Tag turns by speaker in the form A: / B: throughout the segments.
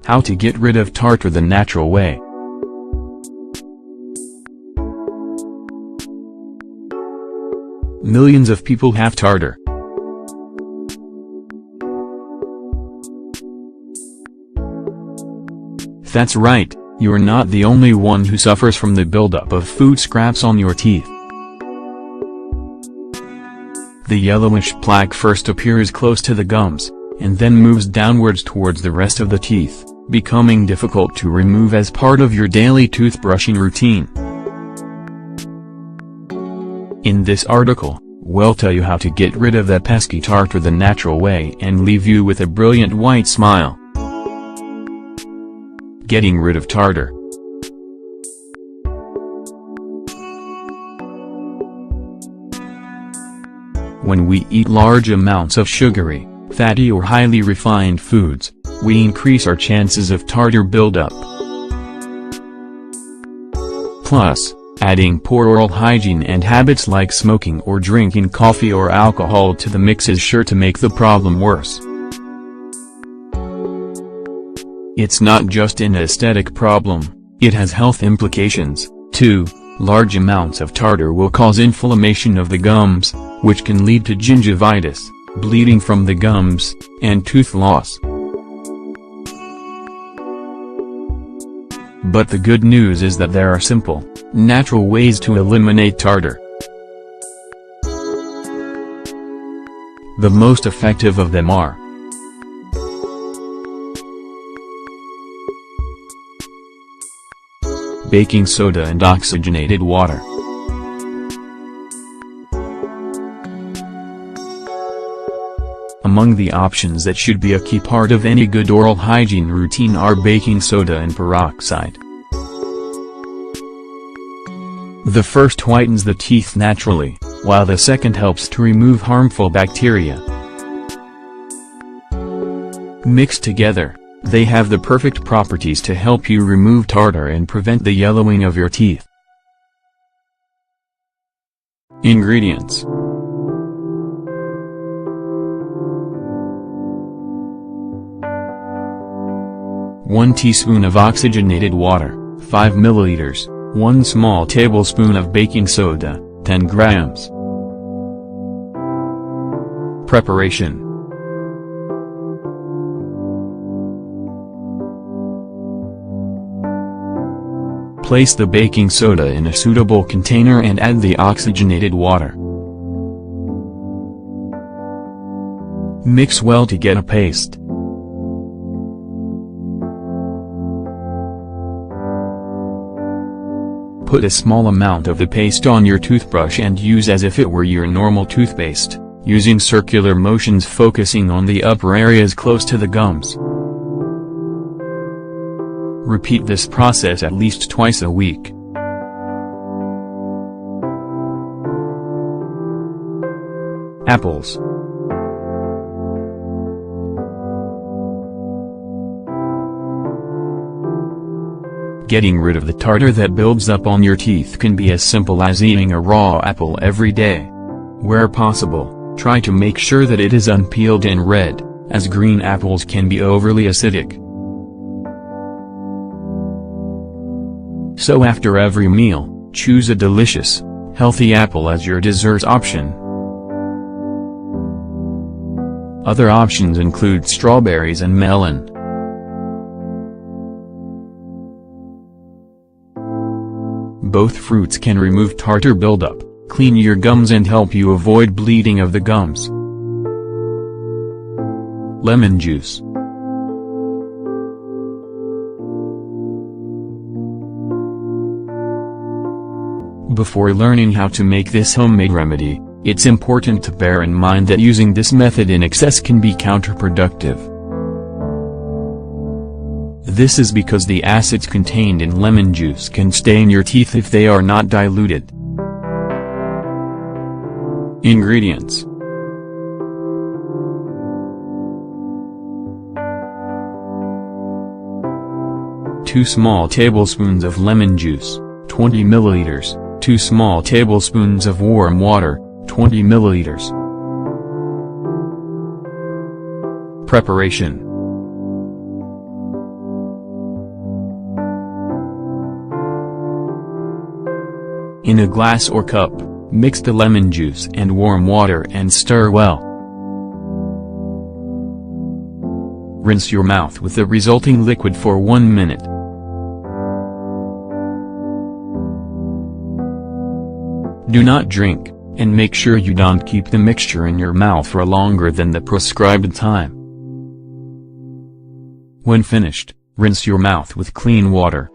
A: How to get rid of tartar the natural way. Millions of people have tartar. That's right, you're not the only one who suffers from the buildup of food scraps on your teeth. The yellowish plaque first appears close to the gums, and then moves downwards towards the rest of the teeth, becoming difficult to remove as part of your daily toothbrushing routine. In this article, we'll tell you how to get rid of that pesky tartar the natural way and leave you with a brilliant white smile. Getting rid of tartar. When we eat large amounts of sugary, fatty or highly refined foods, we increase our chances of tartar buildup. Plus, adding poor oral hygiene and habits like smoking or drinking coffee or alcohol to the mix is sure to make the problem worse. It's not just an aesthetic problem, it has health implications, too. Large amounts of tartar will cause inflammation of the gums, which can lead to gingivitis, bleeding from the gums, and tooth loss. But the good news is that there are simple, natural ways to eliminate tartar. The most effective of them are baking soda and oxygenated water. Among the options that should be a key part of any good oral hygiene routine are baking soda and peroxide. The first whitens the teeth naturally, while the second helps to remove harmful bacteria. Mixed together, they have the perfect properties to help you remove tartar and prevent the yellowing of your teeth. Ingredients: 1 teaspoon of oxygenated water, 5 milliliters, 1 small tablespoon of baking soda, 10 grams. Preparation: place the baking soda in a suitable container and add the oxygenated water. Mix well to get a paste. Put a small amount of the paste on your toothbrush and use as if it were your normal toothpaste, using circular motions focusing on the upper areas close to the gums. Repeat this process at least twice a week. Apples. Getting rid of the tartar that builds up on your teeth can be as simple as eating a raw apple every day. Where possible, try to make sure that it is unpeeled and red, as green apples can be overly acidic. So after every meal, choose a delicious, healthy apple as your dessert option. Other options include strawberries and melon. Both fruits can remove tartar buildup, clean your gums and help you avoid bleeding of the gums. Lemon juice. Before learning how to make this homemade remedy, it's important to bear in mind that using this method in excess can be counterproductive. This is because the acids contained in lemon juice can stain your teeth if they are not diluted. Ingredients: 2 small tablespoons of lemon juice, 20 milliliters, 2 small tablespoons of warm water, 20 milliliters. Preparation: In a glass or cup, mix the lemon juice and warm water and stir well. Rinse your mouth with the resulting liquid for 1 minute. Do not drink, and make sure you don't keep the mixture in your mouth for longer than the prescribed time. When finished, rinse your mouth with clean water.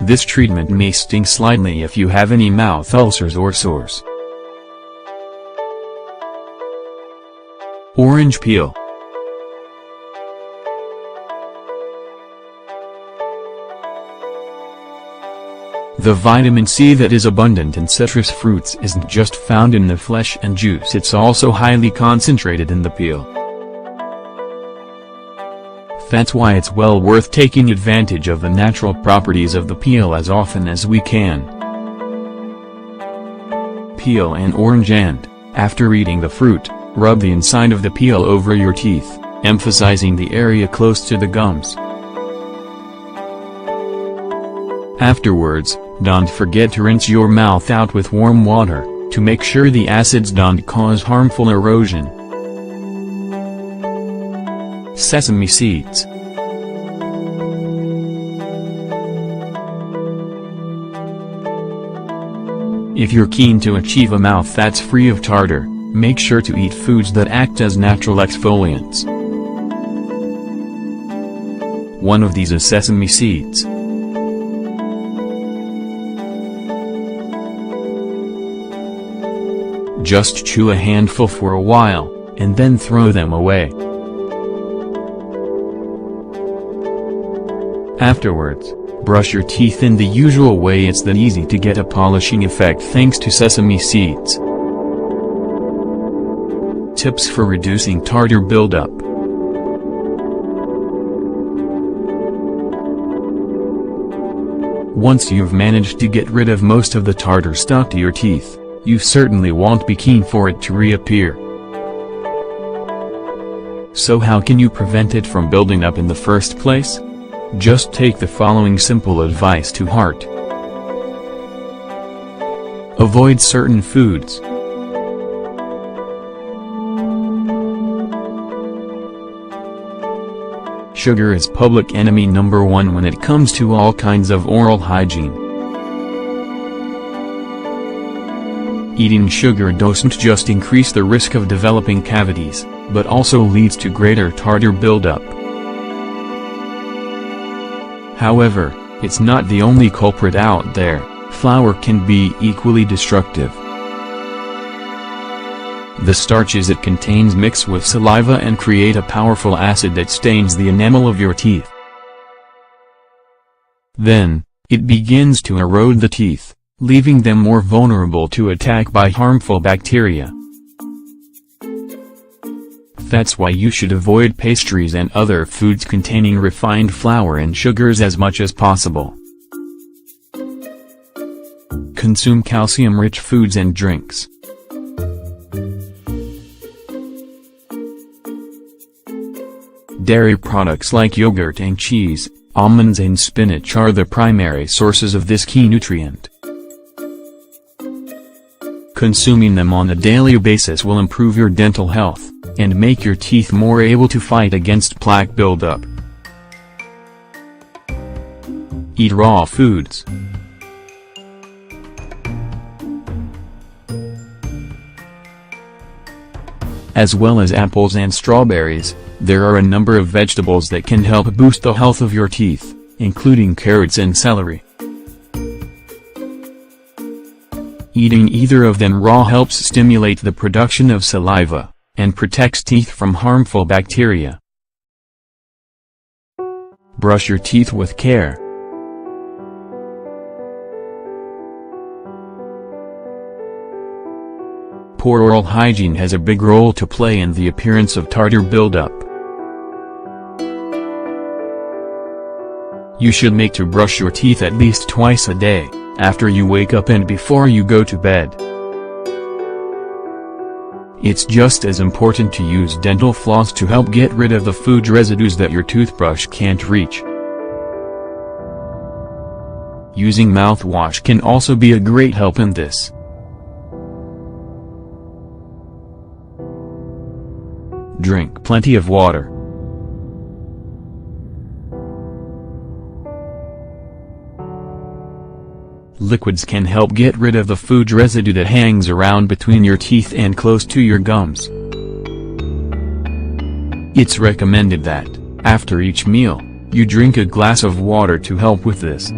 A: This treatment may sting slightly if you have any mouth ulcers or sores. Orange peel. The vitamin C that is abundant in citrus fruits isn't just found in the flesh and juice, it's also highly concentrated in the peel. That's why it's well worth taking advantage of the natural properties of the peel as often as we can. Peel an orange and, after eating the fruit, rub the inside of the peel over your teeth, emphasizing the area close to the gums. Afterwards, don't forget to rinse your mouth out with warm water, to make sure the acids don't cause harmful erosion. Sesame seeds. If you're keen to achieve a mouth that's free of tartar, make sure to eat foods that act as natural exfoliants. One of these is sesame seeds. Just chew a handful for a while, and then throw them away. Afterwards, brush your teeth in the usual way. It's that easy to get a polishing effect thanks to sesame seeds. Tips for reducing tartar buildup. Once you've managed to get rid of most of the tartar stuck to your teeth, you certainly won't be keen for it to reappear. So how can you prevent it from building up in the first place? Just take the following simple advice to heart. Avoid certain foods. Sugar is public enemy number one when it comes to all kinds of oral hygiene. Eating sugar doesn't just increase the risk of developing cavities, but also leads to greater tartar buildup. However, it's not the only culprit out there. Flour can be equally destructive. The starches it contains mix with saliva and create a powerful acid that stains the enamel of your teeth. Then, it begins to erode the teeth, leaving them more vulnerable to attack by harmful bacteria. That's why you should avoid pastries and other foods containing refined flour and sugars as much as possible. Consume calcium-rich foods and drinks. Dairy products like yogurt and cheese, almonds and spinach are the primary sources of this key nutrient. Consuming them on a daily basis will improve your dental health, and make your teeth more able to fight against plaque buildup. Eat raw foods. As well as apples and strawberries, there are a number of vegetables that can help boost the health of your teeth, including carrots and celery. Eating either of them raw helps stimulate the production of saliva, and protects teeth from harmful bacteria. Brush your teeth with care. Poor oral hygiene has a big role to play in the appearance of tartar buildup. You should make to brush your teeth at least twice a day, after you wake up and before you go to bed. It's just as important to use dental floss to help get rid of the food residues that your toothbrush can't reach. Using mouthwash can also be a great help in this. Drink plenty of water. Liquids can help get rid of the food residue that hangs around between your teeth and close to your gums. It's recommended that, after each meal, you drink a glass of water to help with this.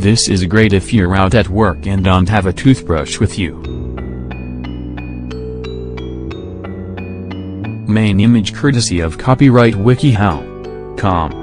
A: This is great if you're out at work and don't have a toothbrush with you. Main image courtesy of copyright WikiHow.com.